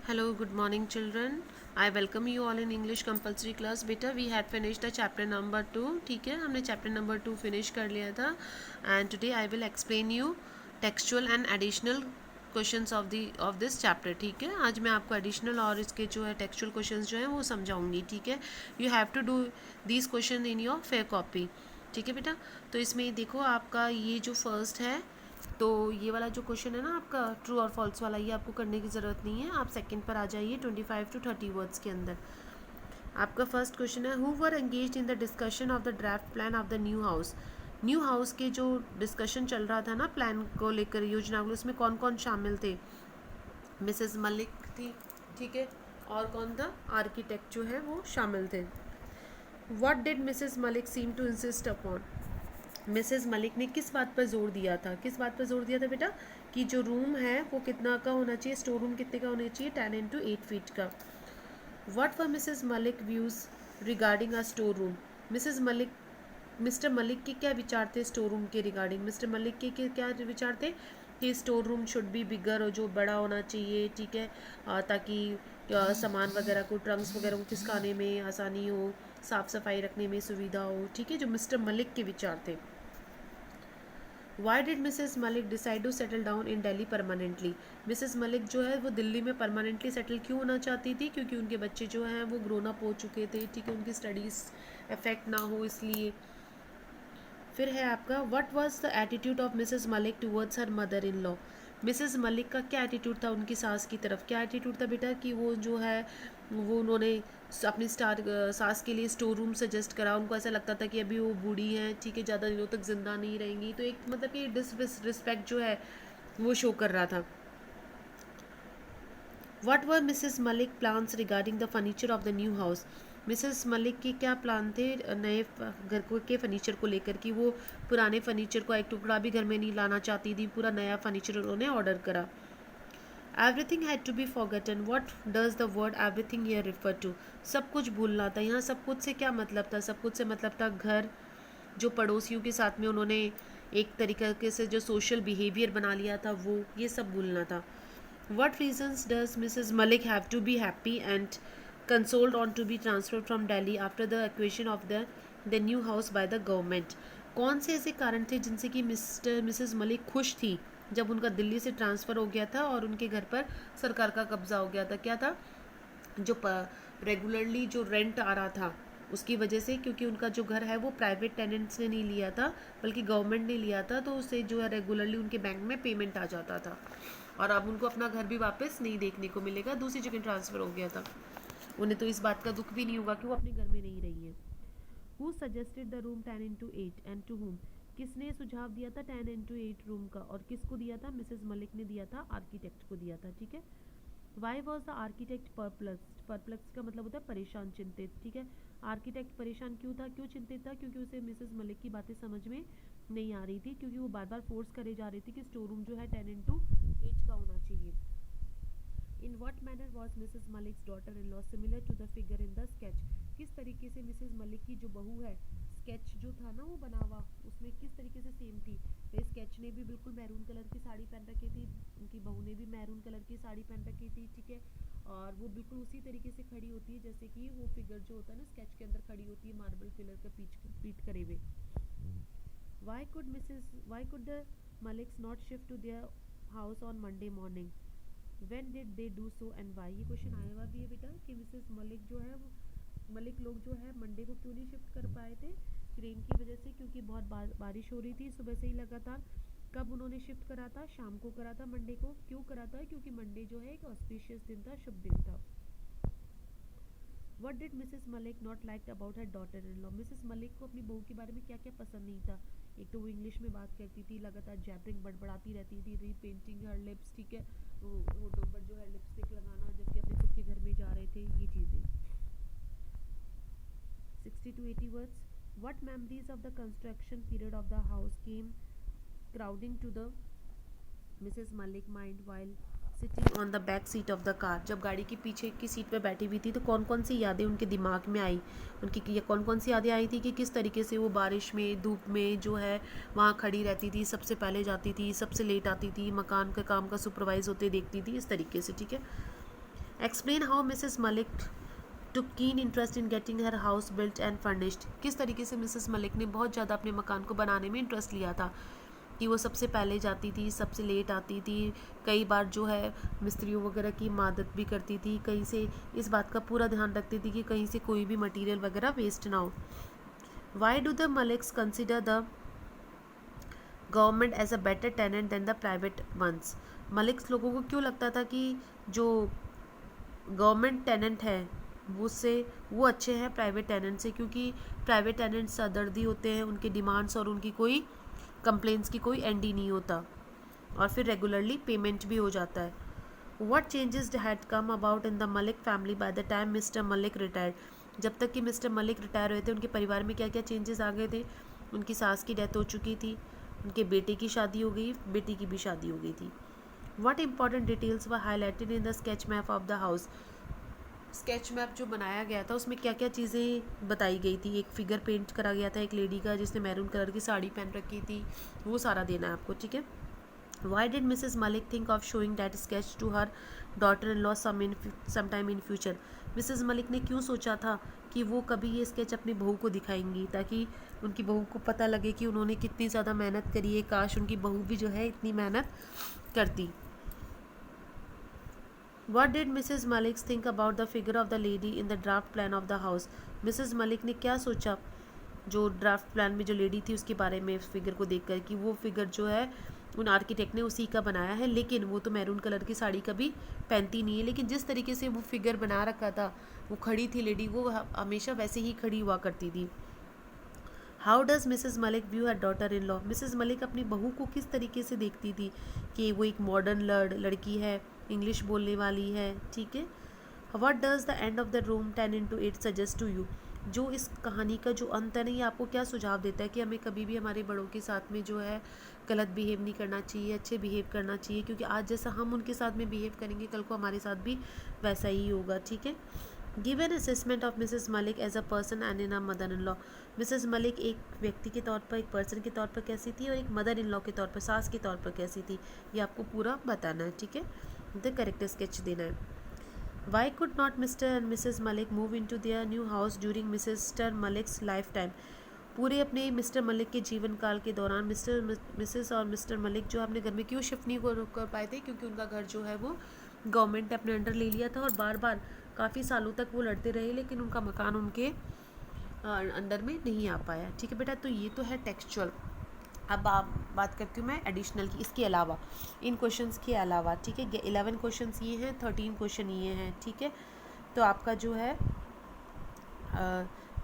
Hello, good morning, children. I welcome you all in English compulsory class. बेटा we had finished the chapter number 2. ठीक है, हमने chapter number 2 finish कर लिया था. And today I will explain you textual and additional questions of this chapter. ठीक है, आज मैं आपको additional और इसके जो है textual questions जो हैं वो समझाऊंगी. ठीक है, you have to do these questions in your fair copy. ठीक है बेटा, तो इसमें देखो आपका ये जो फर्स्ट है, तो ये वाला जो क्वेश्चन है ना आपका ट्रू और फॉल्स वाला, ये आपको करने की ज़रूरत नहीं है. आप सेकंड पर आ जाइए 25 to 30 वर्ड्स के अंदर. आपका फर्स्ट क्वेश्चन है, who were engaged in the discussion of the draft plan of the new house. New house के जो डिस्कशन चल रहा था ना प्लान को लेकर, योजना को, उसमें कौन कौन शामिल थे. मिसेस मलिक थी, ठीक है, और कौन था, आर्किटेक्ट जो है वो शामिल थे. What did Mrs Malik seem to insist upon. Mrs Malik ने किस बात पर जोर दिया था, किस बात पर जोर दिया था बेटा, कि जो रूम है वो कितना का होना चाहिए, स्टोर रूम कितने का होना चाहिए, 10 into 8 फीट का. What were Mrs Malik views regarding a store room. Mrs Malik, mister Malik के क्या विचार थे स्टोर रूम के रिगार्डिंग. मिस्टर मलिक के क्या विचार थे कि store room should be bigger, और जो बड़ा होना चाहिए, ठीक है, ताकि सामान वगैरह को, ट्रंक्स वगैरह को खिसकाने में आसानी हो, साफ़ सफाई रखने में सुविधा हो. ठीक है, जो मिस्टर मलिक के विचार थे. Why did Mrs Malik decide to settle down in Delhi permanently. Mrs Malik जो है वो दिल्ली में परमानेंटली सेटल क्यों होना चाहती थी, क्योंकि उनके बच्चे जो हैं वो ग्रोन अप हो चुके थे. ठीक है, उनकी स्टडीज़ अफेक्ट ना हो इसलिए. फिर है आपका, what was the attitude of Mrs Malik towards her mother in law. Mrs Malik का क्या एटीट्यूड था उनकी सास की तरफ. क्या एटीट्यूड था बेटा, कि वो जो है वो उन्होंने अपनी सास के लिए स्टोर रूम सजेस्ट करा. उनको ऐसा लगता था कि अभी वो बूढ़ी हैं, ठीक है, ज़्यादा दिनों तक जिंदा नहीं रहेंगी, तो एक मतलब कि डिसरिस्पेक्ट जो है वो शो कर रहा था. What were Mrs Malik plans regarding the furniture of the new house. Mrs Malik के क्या प्लान थे नए घर को के फर्नीचर को लेकर, कि वो पुराने फर्नीचर को एक टुकड़ा भी घर में नहीं लाना चाहती थी, पूरा नया फर्नीचर उन्होंने ऑर्डर करा. Everything had to be forgotten. What does the word everything here refer to. सब कुछ भूलना था. यहाँ सब कुछ से क्या मतलब था, सब कुछ से मतलब था घर, जो पड़ोसियों के साथ में उन्होंने एक तरीके से जो सोशल बिहेवियर बना लिया था वो, ये सब भूलना था. What reasons does Mrs. Malik have to be happy and consoled on to be transferred from Delhi after the acquisition of the new house by the government. कौन से ऐसे कारण थे जिनसे कि मिसेस मलिक खुश थी जब उनका दिल्ली से ट्रांसफ़र हो गया था और उनके घर पर सरकार का कब्जा हो गया था. क्या था, जो रेगुलरली जो रेंट आ रहा था उसकी वजह से, क्योंकि उनका जो घर है वो प्राइवेट टेनेंट्स ने नहीं लिया था बल्कि गवर्नमेंट ने लिया था, तो उससे जो है रेगुलरली उनके बैंक में पेमेंट आ जाता था, और अब उनको अपना घर भी वापस नहीं देखने को मिलेगा, दूसरी जगह ट्रांसफ़र हो गया था. उन्हें तो इस बात का दुख भी नहीं होगा कि वो अपने घर में नहीं रही हैं. Who suggested the room 10 into 8 and to whom. किसने सुझाव दिया था 10 into 8 रूम का, और किसको दिया था, मिसेस मलिक ने दिया था, आर्किटेक्ट को दिया था. ठीक है. Why was the architect perplexed. Perplex का मतलब होता है परेशान, चिंतित. ठीक है, आर्किटेक्ट परेशान क्यों था, क्यों चिंतित था, क्योंकि उसे मिसेस मलिक की बातें समझ में नहीं आ रही थी, क्योंकि वो बार बार फोर्स करे जा रही थी कि स्टोर रूम जो है 10 into 8 का होना चाहिए. In what manner was Mrs Malik's daughter in law similar to the figure in the sketch. किस तरीके से मिसेस मलिक की जो बहू है, स्केच जो था ना वो बना हुआ, उसमें किस तरीके से सेम थी. स्केच ने भी बिल्कुल मैरून कलर की साड़ी पहन रखी थी, उनकी बहू ने भी मैरून कलर की साड़ी पहन रखी थी. ठीक है, और वो बिल्कुल उसी तरीके से खड़ी होती है जैसे कि वो फिगर जो होता है ना स्केच के अंदर खड़ी होती है, मार्बल फिलर का पीठ करे हुए. Why could the Maliks not shift to their house on Monday morning? When did they do so and why? ये क्वेश्चन आया हुआ भी है बेटा कि मिसेस मलिक जो है वो मलिक लोग जो है मंडे को क्यों नहीं शिफ्ट कर पाए थे, रेन की वजह से, क्योंकि बहुत बारिश हो रही थी सुबह से ही लगातार. कब उन्होंने शिफ्ट करा था, शाम को करा था मंडे को. क्यों करा था, क्योंकि मंडे जो है एक ऑस्पिशियस दिन था, शुभ दिन था. What did Mrs Malik not like about her daughter in law. Mrs Malik को अपनी बहू के बारे में क्या क्या पसंद नहीं था. एक तो वो इंग्लिश में बात करती थी, लगातार जैबरिंग बड़बड़ाती रहती थी, रीपेंटिंग हर लिप्स. ठीक है, होठों पर जो है लिपस्टिक लगाना जबकि अपने खुद के घर में जा रहे थे, ये चीज़ें. 60 to 80 words. What memories of the construction period of the house came crowding to the Mrs. Malik mind while sitting on the back seat of the car. जब गाड़ी की पीछे की सीट पे बैठी हुई थी तो कौन कौन सी यादें उनके दिमाग में आई, उनकी कौन कौन सी यादें आई थी कि किस तरीके से वो बारिश में धूप में जो है वहाँ खड़ी रहती थी, सबसे पहले जाती थी, सबसे लेट आती थी, मकान के काम का सुपरवाइज होते देखती थी, इस तरीके से. ठीक है. Explain how Mrs Malik to keen interest in getting her house built and furnished. किस तरीके से मिसेस मलिक ने बहुत ज़्यादा अपने मकान को बनाने में इंटरेस्ट लिया था, कि वो सबसे पहले जाती थी, सबसे लेट आती थी, कई बार जो है मिस्त्रियों वगैरह की मदद भी करती थी, कहीं से इस बात का पूरा ध्यान रखती थी कि कहीं से कोई भी मटेरियल वगैरह वेस्ट ना हो। Why do the Maliks consider the government as a better tenant than the private ones. Maliks लोगों को क्यों लगता था कि जो गवर्नमेंट टेनेंट है वो अच्छे हैं प्राइवेट टेनेंट से, क्योंकि प्राइवेट टेनेंट सरदर्दी होते हैं, उनके डिमांड्स और उनकी कोई कंप्लेंट्स की कोई एंड ही नहीं होता, और फिर रेगुलरली पेमेंट भी हो जाता है। What changes had come about in the Malik family by the time Mr. Malik retired? जब तक कि मिस्टर मलिक रिटायर हुए थे उनके परिवार में क्या क्या चेंजेस आ गए थे। उनकी सास की डेथ हो चुकी थी, उनके बेटे की शादी हो गई, बेटी की भी शादी हो गई थी। What important details were highlighted in the sketch map of the house? Sketch map जो बनाया गया था उसमें क्या क्या चीज़ें बताई गई थी। एक फिगर पेंट करा गया था एक लेडी का जिसने मैरून कलर की साड़ी पहन रखी थी, वो सारा देना है आपको, ठीक है। Why did Mrs. Malik think of showing that sketch to her daughter-in-law sometime in future? Mrs. Malik ने क्यों सोचा था कि वो कभी ये स्केच अपनी बहू को दिखाएंगी, ताकि उनकी बहू को पता लगे कि उन्होंने कितनी ज़्यादा मेहनत करी है, काश उनकी बहू भी जो है इतनी मेहनत करती। What did Mrs. Malik think about the figure of the lady in the draft plan of the house? Mrs. Malik ने क्या सोचा जो ड्राफ्ट प्लान में जो लेडी थी उसके बारे में, फिगर को देखकर, कि वो फिगर जो है उन आर्किटेक्ट ने उसी का बनाया है, लेकिन वो तो मैरून कलर की साड़ी कभी पहनती नहीं है, लेकिन जिस तरीके से वो फिगर बना रखा था, वो खड़ी थी लेडी, वो हमेशा वैसे ही खड़ी हुआ करती थी। How does Mrs Malik view her daughter in law? Mrs Malik अपनी बहू को किस तरीके से देखती थी, कि वो एक मॉडर्न लड़की है, इंग्लिश बोलने वाली है, ठीक है। What does the end of the room 10:8 suggest to you? जो इस कहानी का जो अंत है ना, ये आपको क्या सुझाव देता है कि हमें कभी भी हमारे बड़ों के साथ में जो है गलत बिहेव नहीं करना चाहिए, अच्छे बिहेव करना चाहिए, क्योंकि आज जैसा हम उनके साथ में बिहेव करेंगे कल को हमारे साथ भी वैसा ही होगा, ठीक है। Give an assessment of Mrs Malik as a person and in a mother in law. Mrs Malik एक व्यक्ति के तौर पर, एक पर्सन के तौर पर कैसी थी, और एक मदर इन लॉ के तौर पर, सास के तौर पर कैसी थी, ये आपको पूरा बताना है, ठीक है। द करेक्ट स्केच देना है। Why could not Mr. and Mrs. Malik move into their new house during Mr. Malik's lifetime? पूरे अपने मिस्टर मलिक के जीवन काल के दौरान मिसेस और मिस्टर मलिक जो अपने घर में क्यों शिफ्ट नहीं कर पाए थे? क्योंकि उनका घर जो है वो गवर्नमेंट ने अपने अंडर ले लिया था, और बार बार काफ़ी सालों तक वो लड़ते रहे, लेकिन उनका मकान उनके अंडर में नहीं आ पाया, ठीक है बेटा। तो ये तो है टेक्सचुअल। अब आप बात करती हूँ मैं एडिशनल की, इसके अलावा, इन क्वेश्चंस के अलावा, ठीक है। 11 क्वेश्चंस ये हैं, 13 क्वेश्चन ये हैं, ठीक है। तो आपका जो है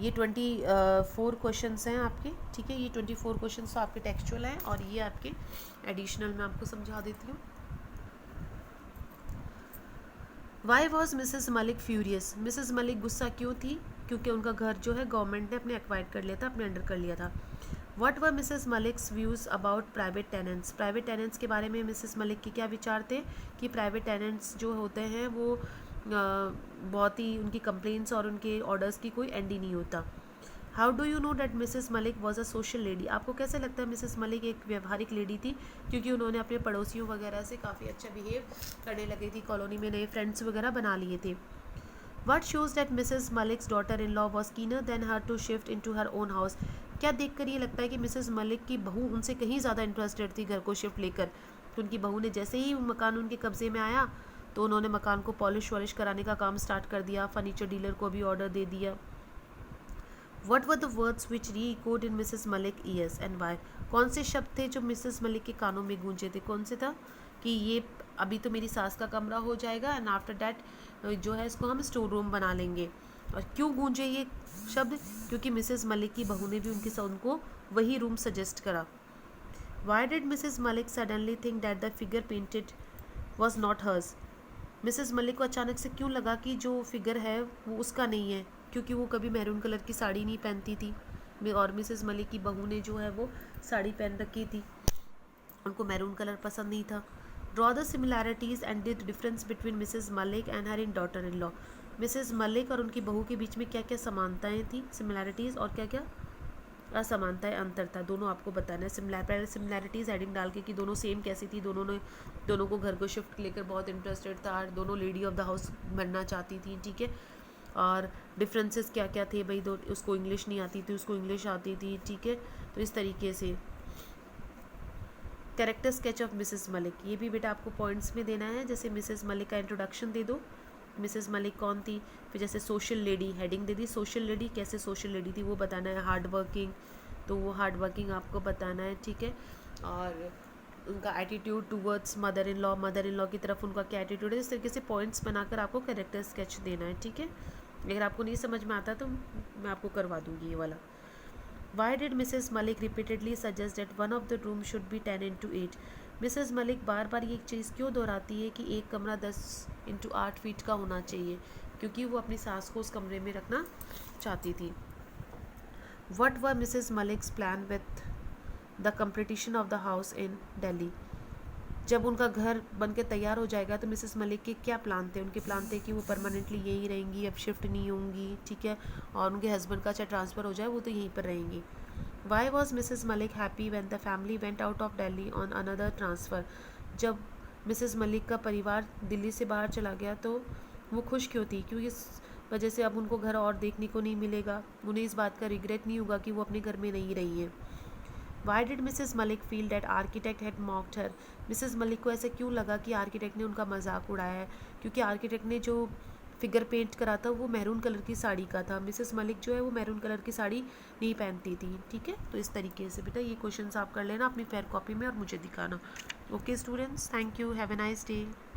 ये 24 क्वेश्चंस हैं आपके, ठीक है। ये 24 क्वेश्चंस तो आपके टेक्सचुअल हैं, और ये आपके एडिशनल में आपको समझा देती हूँ। Why was Mrs Malik furious? Mrs Malik गुस्सा क्यों थी? क्योंकि उनका घर जो है गवर्नमेंट ने अपने एक्वायर कर लिया था, अपने अंडर कर लिया था। What were Mrs Malik's views about private tenants? Private tenants के बारे में मिसेस मलिक के क्या विचार थे, कि प्राइवेट टेनेंट्स जो होते हैं वो बहुत ही, उनकी कंप्लेंट्स और उनके ऑर्डर्स की कोई एंड ही नहीं होता। How do you know that Mrs Malik was a social lady? आपको कैसे लगता है मिसेस मलिक एक व्यवहारिक लेडी थी? क्योंकि उन्होंने अपने पड़ोसियों वगैरह से काफ़ी अच्छा बिहेव करने लगी थी, कॉलोनी में नए फ्रेंड्स वगैरह बना लिए थे। What shows that Mrs. Malik's daughter-in-law was keener than her to shift into her own house? क्या देखकर ये लगता है कि मिसेस मलिक की बहू उनसे कहीं ज़्यादा इंटरेस्टेड थी घर को शिफ्ट लेकर? तो उनकी बहू ने जैसे ही मकान उनके कब्जे में आया तो उन्होंने मकान को पॉलिश वॉलिश कराने का काम स्टार्ट कर दिया, फर्नीचर डीलर को भी ऑर्डर दे दिया। What were the words which re-echoed in Mrs. Malik ears and why? कौन से शब्द थे जो मिसेस मलिक के कानों में गूंजे थे? कौन से था कि ये अभी तो मेरी सास का कमरा हो जाएगा, एंड आफ्टर डैट जो है इसको हम स्टोर रूम बना लेंगे। और क्यों गूंजे ये शब्द? क्योंकि मिसेस मलिक की बहू ने भी उनके साथ उनको वही रूम सजेस्ट करा। Why did Mrs. Malik suddenly think that the figure painted was not hers? Mrs Malik को अचानक से क्यों लगा कि जो फिगर है वो उसका नहीं है? क्योंकि वो कभी मैरून कलर की साड़ी नहीं पहनती थी, और मिसेस मलिक की बहू ने जो है वो साड़ी पहन रखी थी, उनको मैरून कलर पसंद नहीं था। Draw the similarities and the difference between Mrs Malik and her in daughter in law. Mrs Malik और उनकी बहू के बीच में क्या क्या समानताएं थी, सिमिलैरिटीज़, और क्या क्या असमानता है, अंतर था, दोनों आपको बताना है। पहले सिमिलैरिटीज़ हेडिंग डाल के कि दोनों सेम कैसी थी, दोनों को घर को शिफ्ट लेकर बहुत इंटरेस्टेड था, दोनों लेडी ऑफ द हाउस बनना चाहती थी, ठीक है। और डिफरेंसेस क्या क्या थे भाई, दो उसको इंग्लिश नहीं आती थी, उसको इंग्लिश आती थी, ठीक है। तो इस तरीके से character sketch of Mrs Malik, ये भी बेटा आपको पॉइंट्स में देना है। जैसे मिसेस मलिक का इंट्रोडक्शन दे दो, मिसेस मलिक कौन थी। फिर जैसे सोशल लेडी, हेडिंग दे दी सोशल लेडी, कैसे सोशल लेडी थी वो बताना है। हार्ड वर्किंग, तो वो हार्ड वर्किंग आपको बताना है, ठीक है। और उनका attitude towards mother in law की तरफ उनका क्या एटीट्यूड है। इस तरीके से पॉइंट्स बनाकर आपको कैरेक्टर स्केच देना है, ठीक है। अगर आपको नहीं समझ में आता तो मैं आपको करवा दूँगी ये वाला। Why did Mrs. Malik repeatedly suggest that one of the rooms should be 10x8? Mrs Malik बार बार ये चीज़ क्यों दोहराती है कि एक कमरा 10x8 फीट का होना चाहिए, क्योंकि वो अपनी सास को उस कमरे में रखना चाहती थी। What were Mrs. Malik's plan with the completion of the house in Delhi? जब उनका घर बन के तैयार हो जाएगा तो मिसेस मलिक के क्या प्लान थे। उनके प्लान थे कि वो परमानेंटली यहीं रहेंगी, अब शिफ्ट नहीं होंगी, ठीक है। और उनके हस्बैंड का चाहे ट्रांसफ़र हो जाए वो तो यहीं पर रहेंगी। Why was Mrs Malik happy when the family went out of Delhi on another transfer? जब मिसेस मलिक का परिवार दिल्ली से बाहर चला गया तो वो खुश क्यों थी? क्योंकि इस वजह से अब उनको घर और देखने को नहीं मिलेगा, उन्हें इस बात का रिग्रेट नहीं होगा कि वो अपने घर में नहीं रही हैं। Why did Mrs. Malik feel that architect had mocked her? Mrs Malik को ऐसे क्यों लगा कि आर्किटेक्ट ने उनका मजाक उड़ाया है? क्योंकि आर्किटेक्ट ने जो फिगर पेंट करा था वो मैरून कलर की साड़ी का था। मिसेस मलिक जो है वो मैरून कलर की साड़ी नहीं पहनती थी, ठीक है। तो इस तरीके से बेटा ये क्वेश्चंस आप कर लेना अपनी फेयर कॉपी में और मुझे दिखाना। Okay students, thank you, have a nice day.